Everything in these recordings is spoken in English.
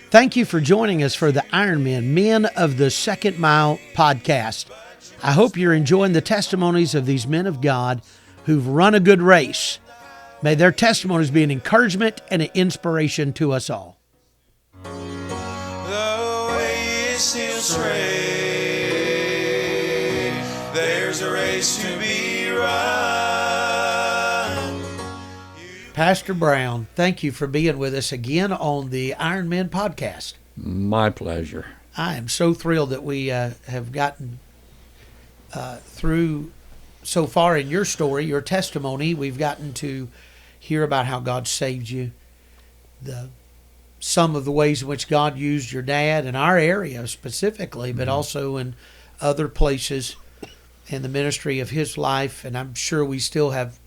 Thank you for joining us for the Ironmen, Men of the Second Mile podcast. I hope you're enjoying the testimonies of these men of God who've run a good race. May their testimonies be an encouragement and an inspiration to us all. The way is still straight. There's a race to be run. Pastor Brown, thank you for being with us again on the Ironmen podcast. My pleasure. I am so thrilled that we have gotten through so far in your story, your testimony. We've gotten to hear about how God saved you, some of the ways in which God used your dad in our area specifically, but also in other places in the ministry of his life. And I'm sure we still have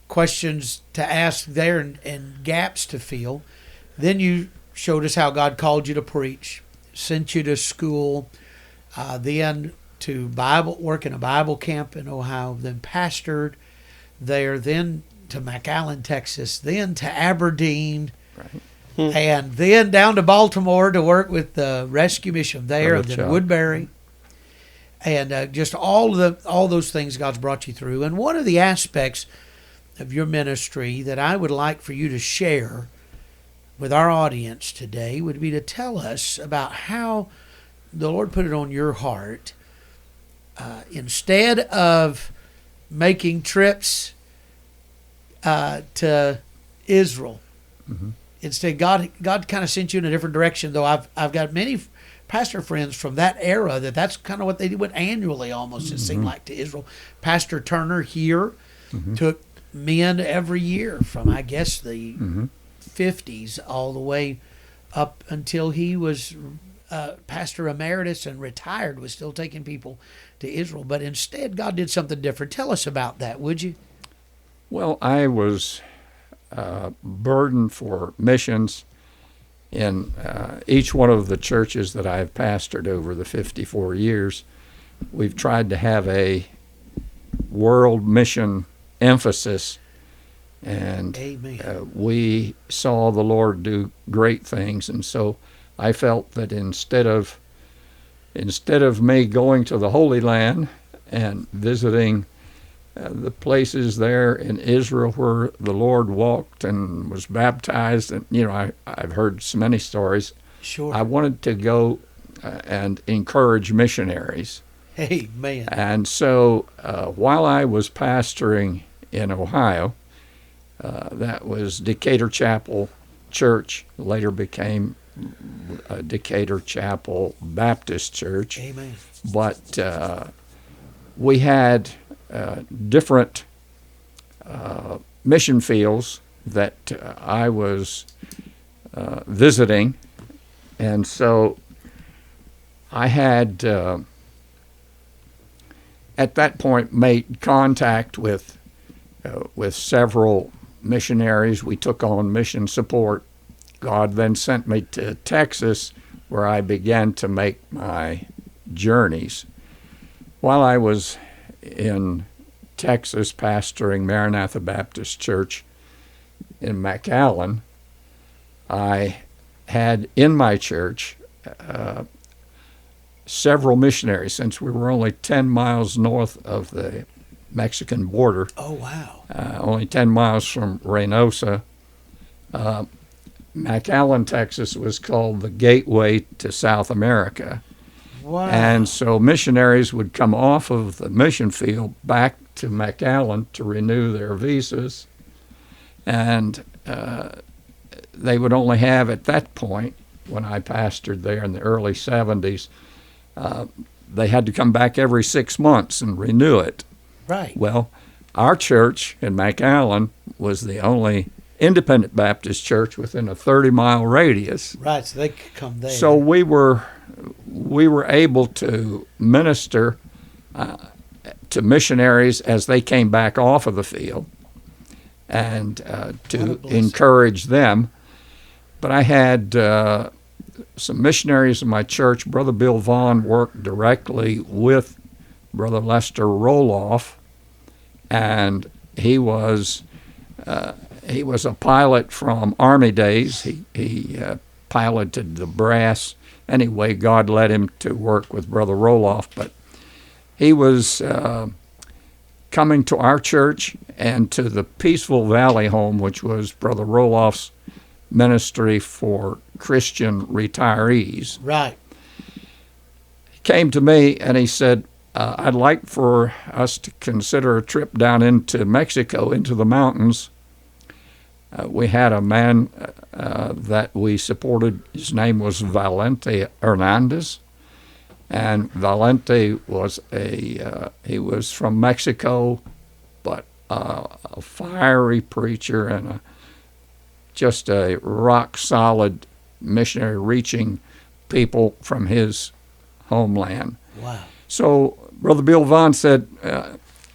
questions to ask there and gaps to fill. Then you showed us how God called you to preach, sent you to school, then to work in a Bible camp in Ohio, then pastored there, then to McAllen, Texas, then to Aberdeen, Right. and then down to Baltimore to work with the rescue mission there, and then Woodbury, and just all those things God's brought you through. And one of the aspects of your ministry that I would like for you to share with our audience today would be to tell us about how the Lord put it on your heart. Instead of making trips to Israel, instead God kind of sent you in a different direction. Though I've got many pastor friends from that era that's kind of what they went annually almost. It seemed like to Israel. Pastor Turner here took men every year from I guess the 50s all the way up until he was pastor emeritus and retired, was still taking people to Israel. But instead God did something different. Tell us about that, would you? Well, I was burdened for missions in each one of the churches that I've pastored over the 54 years. We've tried to have a world mission emphasis, and we saw the Lord do great things. And so I felt that instead of me going to the Holy Land and visiting the places there in Israel where the Lord walked and was baptized, and I've heard so many stories. Sure. I wanted to go and encourage missionaries. Amen. And so while I was pastoring in Ohio, that was Decatur Chapel Church, later became Decatur Chapel Baptist Church. Amen. But we had different mission fields that I was visiting, and so I had at that point made contact with several missionaries. We took on mission support. God then sent me to Texas, where I began to make my journeys. While I was in Texas pastoring Maranatha Baptist Church in McAllen, I had in my church several missionaries, since we were only 10 miles north of the Mexican border. Oh, wow. Only 10 miles from Reynosa. McAllen, Texas was called the gateway to South America. Wow. And so missionaries would come off of the mission field back to McAllen to renew their visas. And they would only have, at that point, when I pastored there in the early 70s, they had to come back every 6 months and renew it. Right. Well, our church in McAllen was the only independent Baptist church within a 30-mile radius. Right, so they could come there. So we were able to minister to missionaries as they came back off of the field, and to encourage them. But I had some missionaries in my church. Brother Bill Vaughn worked directly with Brother Lester Roloff, and he was a pilot from Army days. He piloted the brass. Anyway, God led him to work with Brother Roloff, but he was coming to our church and to the Peaceful Valley home, which was Brother Roloff's ministry for Christian retirees. Right. He came to me and he said, I'd like for us to consider a trip down into Mexico, into the mountains. We had a man that we supported. His name was Valente Hernandez. And Valente was he was from Mexico, but a fiery preacher and just a rock-solid missionary reaching people from his homeland. Wow. So Brother Bill Vaughn said,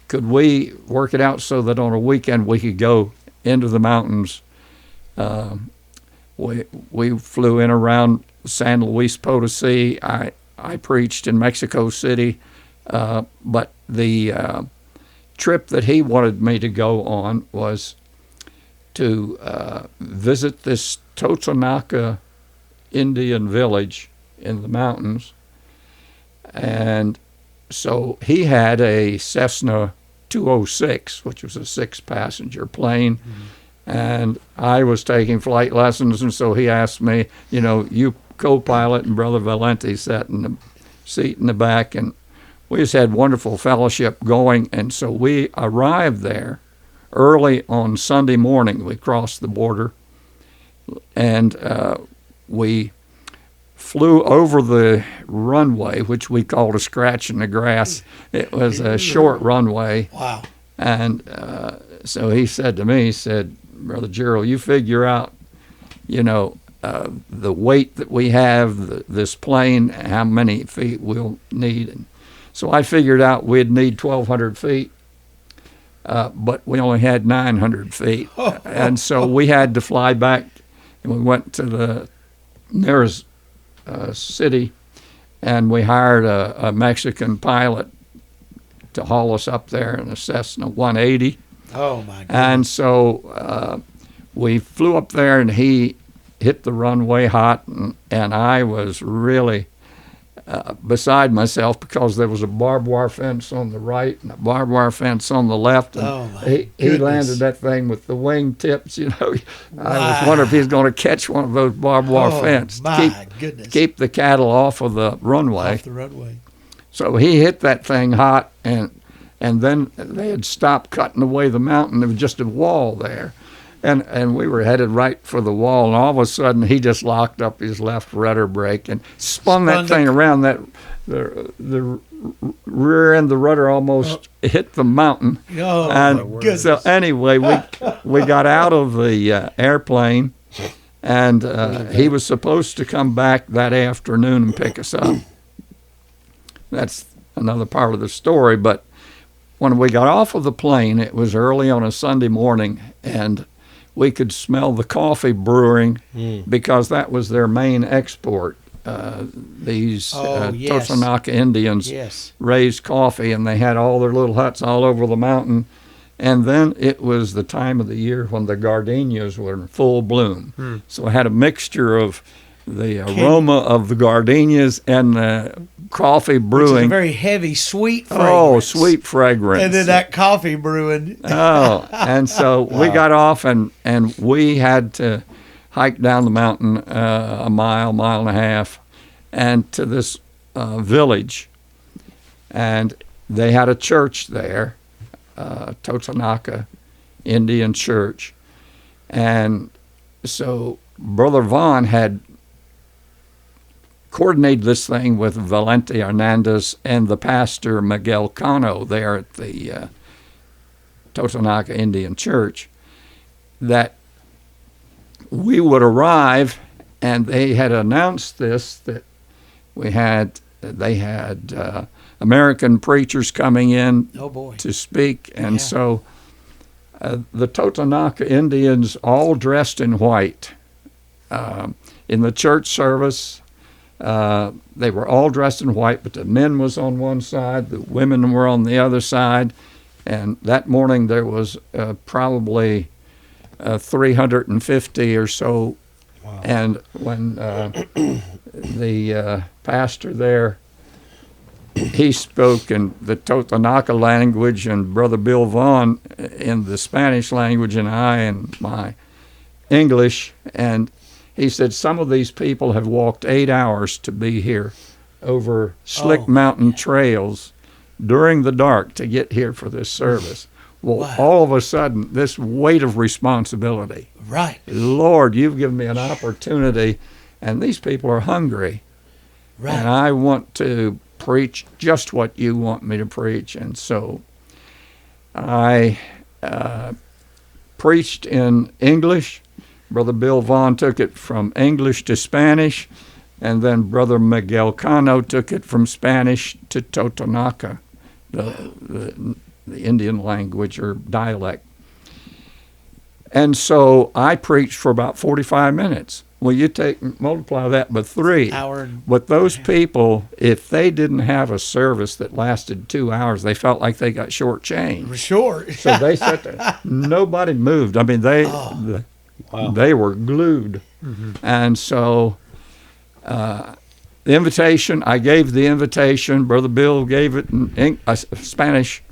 could we work it out so that on a weekend we could go into the mountains? We flew in around San Luis Potosí. I preached in Mexico City, but the trip that he wanted me to go on was to visit this Totonaca Indian village in the mountains. And so he had a Cessna 206, which was a 6-passenger plane. Mm-hmm. And I was taking flight lessons, and so he asked me, you co-pilot, and Brother Valente sat in the seat in the back, and we just had wonderful fellowship going. And so we arrived there early on Sunday morning. We crossed the border, and we flew over the runway, which we called a scratch in the grass. It was a short runway. Wow. And so he said to me, Brother Gerald, you figure out, the weight that we have, this plane, how many feet we'll need. And so I figured out we'd need 1,200 feet, but we only had 900 feet. And so we had to fly back, and we went to the nearest city, and we hired a Mexican pilot to haul us up there in a Cessna 180. Oh, my God. And so we flew up there, and he hit the runway hot, and I was really beside myself because there was a barbed wire fence on the right and a barbed wire fence on the left. And he landed that thing with the wing tips, I was wondering if he's going to catch one of those barbed wire fence. Keep the cattle off of the runway. Off the runway. So he hit that thing hot, and then they had stopped cutting away the mountain. There was just a wall there. And we were headed right for the wall, and all of a sudden he just locked up his left rudder brake and spun that thing around. The rear end of the rudder almost hit the mountain. Oh, and so anyway, we got out of the airplane, and he was supposed to come back that afternoon and pick us up. That's another part of the story. But when we got off of the plane, it was early on a Sunday morning, and we could smell the coffee brewing because that was their main export. These Totonaca Indians raised coffee, and they had all their little huts all over the mountain. And then it was the time of the year when the gardenias were in full bloom. So it had a mixture of the aroma of the gardenias and the coffee brewing. Which is a very heavy, sweet fragrance. Oh, sweet fragrance. And then that coffee brewing. And so we got off, and we had to hike down the mountain a mile and a half, and to this village. And they had a church there, Totonaca Indian Church. And so Brother Vaughn had coordinated this thing with Valente Hernandez and the pastor Miguel Cano there at the Totonaca Indian Church, that we would arrive, and they had announced this, that they had American preachers coming in to speak, and so the Totonaca Indians all dressed in white. In the church service, they were all dressed in white, but the men was on one side, the women were on the other side, and that morning there was probably 350 or so And when the pastor there, he spoke in the Totonaca language, and Brother Bill Vaughn in the Spanish language, and I in my English. And he said some of these people have walked 8 hours to be here over slick mountain trails during the dark to get here for this service. Well, Wow. all of a sudden, this weight of responsibility. Right. Lord, you've given me an opportunity, and these people are hungry. Right. And I want to preach just what you want me to preach. And so I preached in English. Brother Bill Vaughn took it from English to Spanish, and then Brother Miguel Cano took it from Spanish to Totonaca, the Indian language or dialect. And so I preached for about 45 minutes. Well, you multiply that by 3. Hour and But those people, if they didn't have a service that lasted 2 hours, they felt like they got shortchanged. sure. So they sat there. Nobody moved. I mean, they were glued. And so the invitation, I gave the invitation. Brother Bill gave it in Spanish.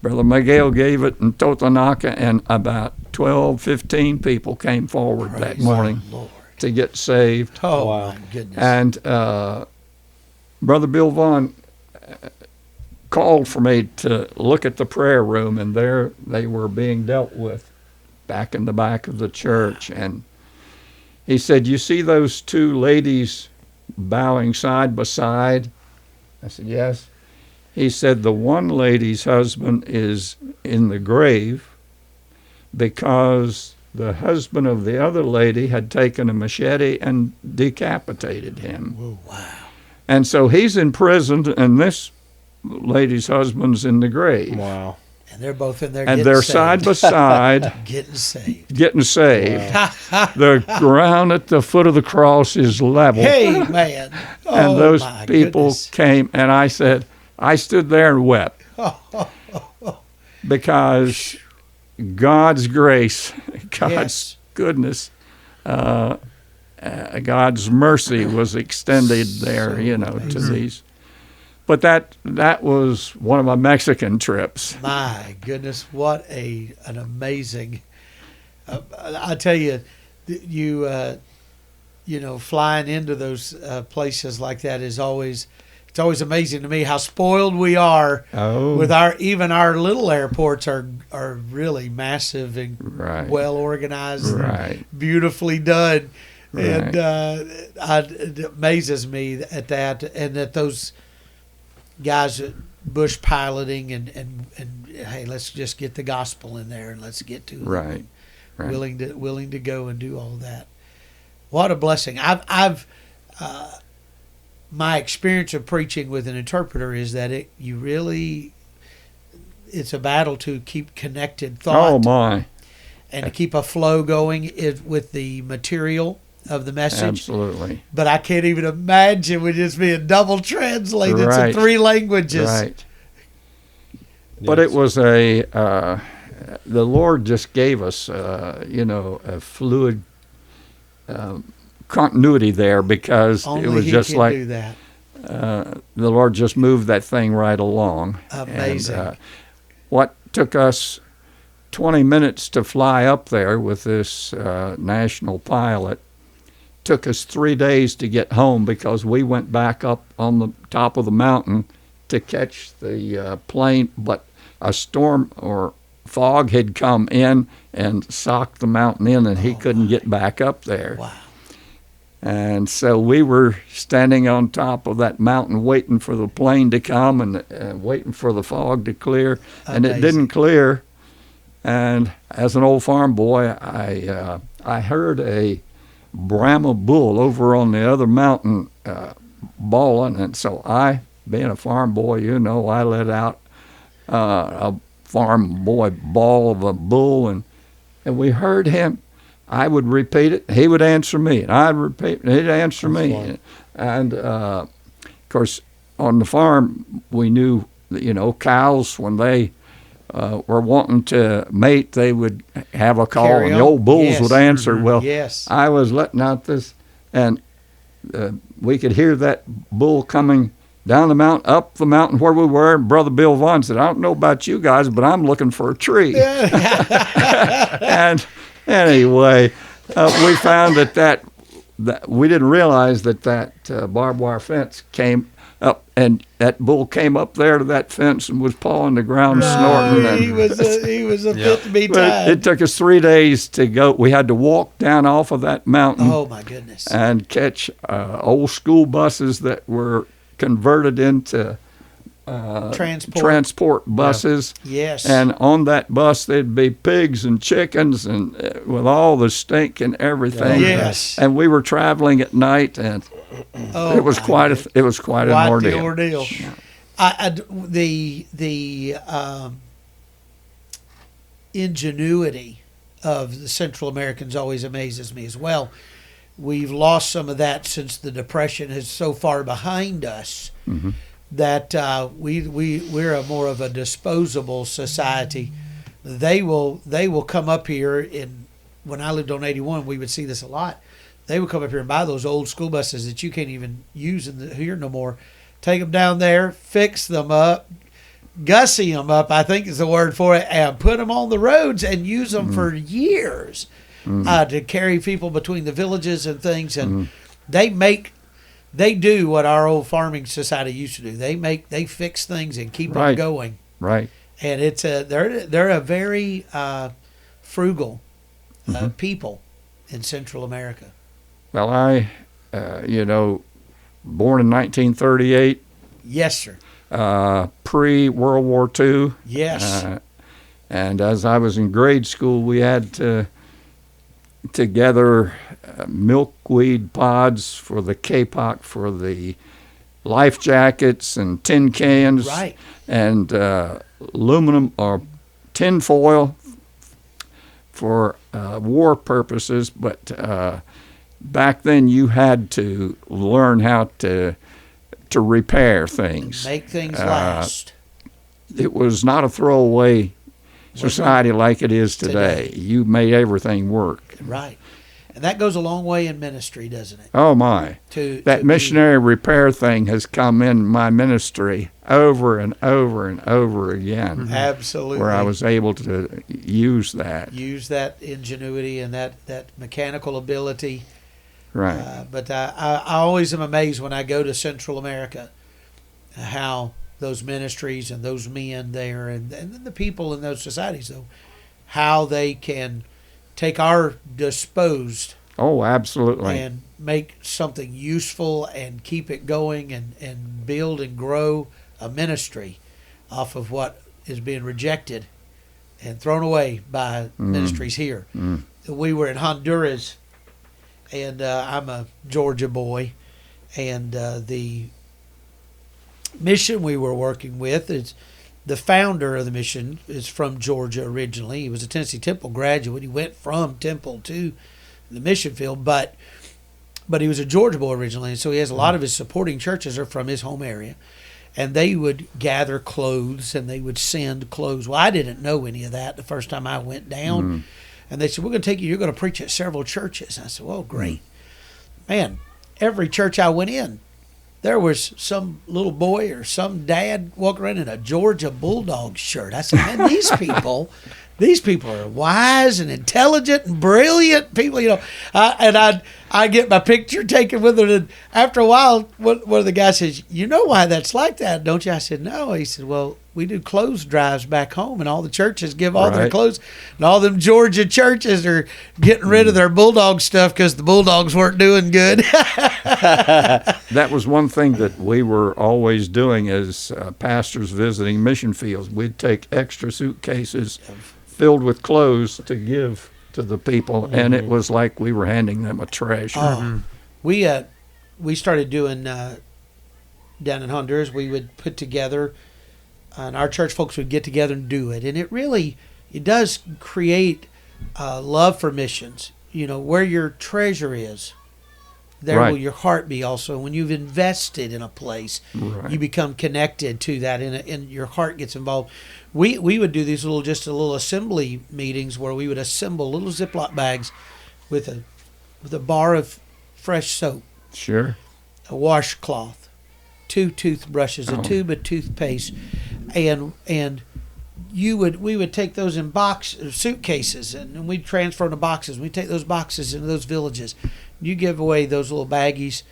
Brother Miguel gave it in Totonaca, and about 12, 15 people came forward that Praise morning the Lord. to get saved. Oh, Wow. my goodness. And Brother Bill Vaughn called for me to look at the prayer room, and there they were being dealt with back in the back of the church. And he said, "You see those 2 ladies bowing side by side?" I said, "Yes." He said, "The one lady's husband is in the grave because the husband of the other lady had taken a machete and decapitated him. Whoa, wow. And so he's in prison, and this lady's husband's in the grave. Wow. And they're both in there And getting they're saved. side by side Getting saved. getting saved. The ground at the foot of the cross is level. Hey, man. Oh, And those my people goodness. came, and I said, I stood there and wept because God's grace, God's Yes. goodness, God's mercy was extended there, to these. But that was one of my Mexican trips. My goodness, what an amazing! I tell you, flying into those places like that is always. It's always amazing to me how spoiled we are Oh. with our little airports are really massive and Right. well organized, Right. and beautifully done, and Right. it amazes me at that, and that those guys at bush piloting and hey, let's just get the gospel in there and let's get to it. Right. Right. willing to go and do all that. What a blessing! I've my experience of preaching with an interpreter is that it's a battle to keep connected thought Oh, my. and to keep a flow going with the material of the message. Absolutely. But I can't even imagine with just being double translated to Right. 3 languages. Right. But it was the Lord just gave us, a fluid continuity there because Only it was he just can like do that. the Lord just moved that thing right along. Amazing. And, what took us 20 minutes to fly up there with this national pilot took us 3 days to get home because we went back up on the top of the mountain to catch the plane, but a storm or fog had come in and socked the mountain in, and he couldn't get back up there. Wow. And so we were standing on top of that mountain waiting for the plane to come and waiting for the fog to clear, and it Amazing. didn't clear. And as an old farm boy, I heard a Brahma bull over on the other mountain bawling, and so I, being a farm boy, I let out a farm boy bawl of a bull, and we heard him. I would repeat it, he would answer me, and I'd repeat it, he'd answer me. Fun. And of course, on the farm, we knew that, cows, when they were wanting to mate, they would have a call, Carry and on. the old bulls Yes. would answer. Well, Yes. I was letting out this, and we could hear that bull coming down the mountain, up the mountain where we were. And Brother Bill Vaughn said, "I don't know about you guys, but I'm looking for a tree." And anyway, we found that we didn't realize that barbed wire fence came up, and that bull came up there to that fence and was pawing the ground, snorting. Oh, And he was a fit to be but tied. it took us 3 days to go. We had to walk down off of that mountain Oh my goodness. and catch old school buses that were converted into transport buses. Yes. And on that bus, there'd be pigs and chickens, and with all the stink and everything. Yes. And we were traveling at night, and Oh, it was my quite goodness. it was quite an Quite ordeal. the ordeal. The ingenuity of the Central Americans always amazes me as well. We've lost some of that since the Depression is so far behind us that we're a more of a disposable society. They will come up here in. When I lived on 81, we would see this a lot. They would come up here and buy those old school buses that you can't even use here no more. Take them down there, fix them up, gussy them up, I think is the word for it, and put them on the roads and use them for years to carry people between the villages and things. And they do what our old farming society used to do. They fix things and keep them Right. going. Right. And they're a very frugal people in Central America. Well, I, born in 1938, Yes, sir. pre-World War II. Yes. And as I was in grade school, we had to gather milkweed pods for the K-Pock, for the life jackets and tin cans. Right. And aluminum or tin foil for war purposes. But back then you had to learn how to repair things. Make things last. It was not a throwaway society like it is today. You made everything work. Right. And that goes a long way in ministry, doesn't it? Oh my. That be- missionary repair thing has come in my ministry over and over and over again, Absolutely. where I was able to use that. Use that ingenuity and that mechanical ability. Right. But I always am amazed when I go to Central America how those ministries and those men there and the people in those societies, though, how they can take our disposed Oh, absolutely. and make something useful and keep it going and build and grow a ministry off of what is being rejected and thrown away by ministries here. We were in Honduras, and I'm a Georgia boy, and the mission we were working with is the founder of the mission is from Georgia originally. He was a Tennessee Temple graduate. He went from Temple to the mission field, but he was a Georgia boy originally, and so he has a lot of his supporting churches are from his home area. And they would gather clothes and they would send clothes. Well, I didn't know any of that the first time I went down. And they said, we're going to take you, you're going to preach at several churches. I said, well, great. Man, every church I went in, there was some little boy or some dad walking around in a Georgia Bulldog shirt. I said, man, these people are wise and intelligent and brilliant people, and I get my picture taken with them. And after a while, one of the guys says, you know why that's like that, don't you? I said, no. He said, well, we do clothes drives back home, and all the churches give all their Right. clothes. And all them Georgia churches are getting rid of their Bulldog stuff because the Bulldogs weren't doing good. That was one thing that we were always doing as pastors visiting mission fields. We'd take extra suitcases filled with clothes to give to the people, and it was like we were handing them a treasure. Oh, we started doing down in Honduras. We would put together, and our church folks would get together and do it. And it does create love for missions. Where your treasure is, there Right. will your heart be also. When you've invested in a place, Right. you become connected to that, and your heart gets involved. We would do these just a little assembly meetings where we would assemble little Ziploc bags with a bar of fresh soap, Sure. a washcloth, 2 toothbrushes, a Oh. tube of toothpaste, and we would take those in suitcases, and we'd transfer into boxes. We'd take those boxes into those villages. You give away those little baggies,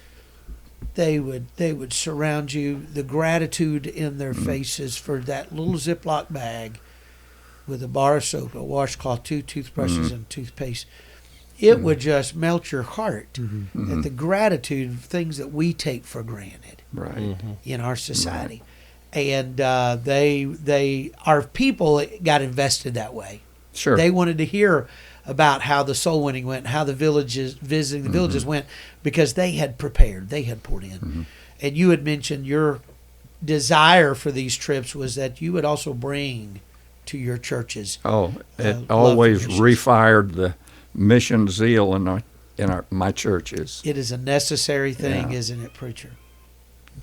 they would surround you. The gratitude in their faces for that little Ziploc bag with a bar of soap, a washcloth, 2 toothbrushes, and toothpaste. It would just melt your heart at the gratitude of things that we take for granted Right. in our society. And our people got invested that way. Sure. They wanted to hear about how the soul winning went, how the visiting the villages went, because they had prepared, they had poured in. And you had mentioned your desire for these trips was that you would also bring to your churches. Oh, it love always for missions. refired the mission zeal in my churches. It is a necessary thing, Yeah. isn't it, preacher?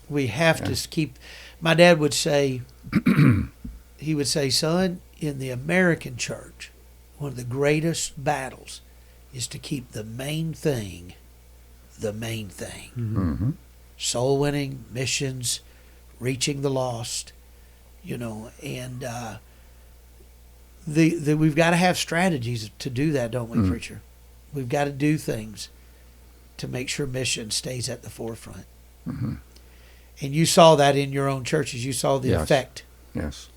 We have to keep. My dad would say, he would say, son, in the American church, one of the greatest battles is to keep the main thing the main thing. Mm-hmm. Soul winning, missions, reaching the lost, and we've got to have strategies to do that, don't we, preacher? We've got to do things to make sure mission stays at the forefront. Mm-hmm. And you saw that in your own churches. You saw the Yes. effect. Yes.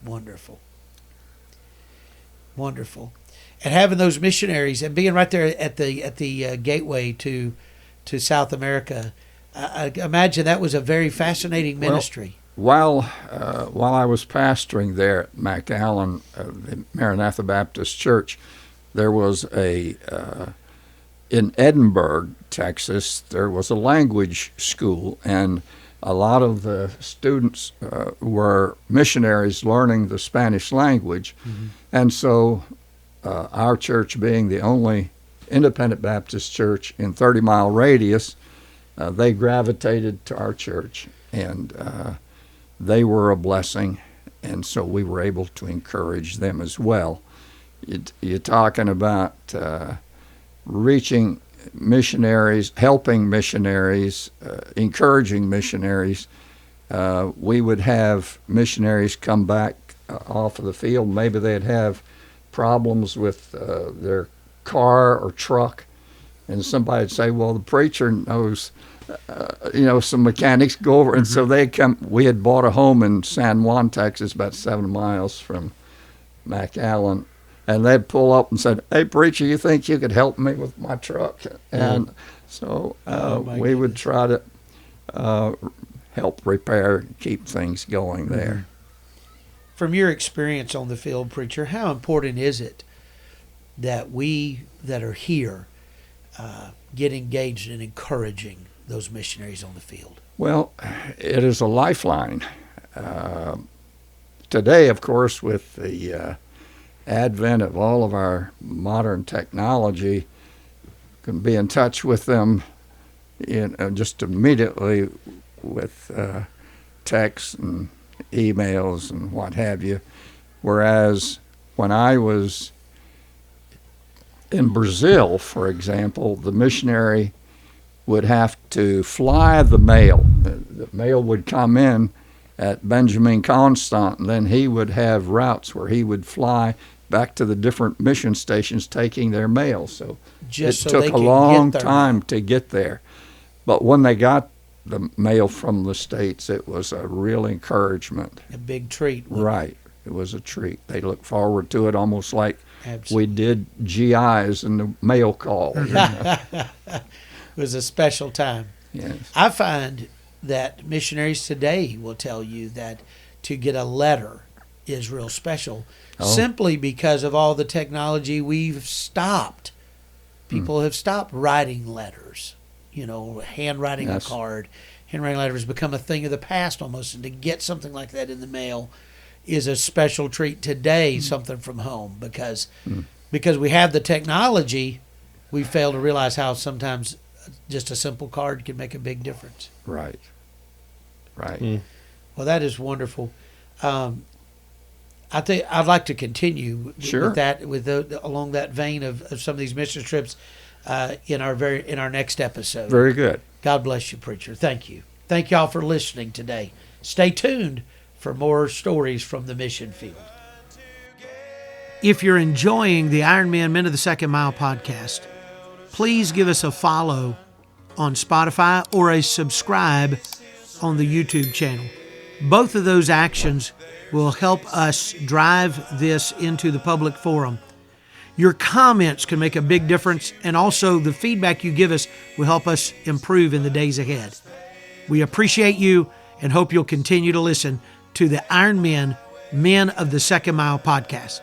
Wonderful. Wonderful. And having those missionaries and being right there at the gateway to South America, I imagine that was a very fascinating ministry. While I was pastoring there at McAllen, the Maranatha Baptist Church, there was in Edinburgh, Texas, there was a language school, and a lot of the students were missionaries learning the Spanish language. Mm-hmm. And so our church, being the only independent Baptist church in 30-mile radius, they gravitated to our church, and they were a blessing, and so we were able to encourage them as well. You're talking about reaching missionaries, helping missionaries, encouraging missionaries. We would have missionaries come back off of the field. Maybe they'd have problems with their car or truck, and somebody would say, well, the preacher knows some mechanics, go over. And so they'd come. We had bought a home in San Juan, Texas, about 7 miles from McAllen. And they'd pull up and said, hey, preacher, you think you could help me with my truck? And so we would try to help repair, keep things going there. From your experience on the field, preacher, how important is it that we that are here get engaged in encouraging those missionaries on the field? Well, it is a lifeline. Today, of course, with the advent of all of our modern technology, can be in touch with them just immediately with texts and emails and what have you. Whereas when I was in Brazil, for example, the missionary would have to fly the mail. The mail would come in at Benjamin Constant, and then he would have routes where he would fly back to the different mission stations taking their mail. So Just it so they took a can long get their time to get there. But when they got the mail from the States, it was a real encouragement. A big treat. Right. It was a treat. They looked forward to it almost like Absolutely. we did GIs in the mail call. It was a special time. Yes. I find that missionaries today will tell you that to get a letter is real special, simply because of all the technology we've stopped. People have stopped writing letters. Handwriting Yes. a card. Handwriting a letter has become a thing of the past almost, and to get something like that in the mail is a special treat today, something from home, because we have the technology, we fail to realize how sometimes just a simple card can make a big difference. Right. Right. Well, that is wonderful. I think I'd like to continue Sure. with that, along that vein of some of these mission trips in our next episode. Very good. God bless you, preacher. Thank you. Thank y'all for listening today. Stay tuned for more stories from the mission field. If you're enjoying the Iron Men Men of the Second Mile podcast, please give us a follow on Spotify or a subscribe on the YouTube channel. Both of those actions will help us drive this into the public forum. Your comments can make a big difference, and also the feedback you give us will help us improve in the days ahead. We appreciate you and hope you'll continue to listen to the Iron Men Men of the Second Mile podcast.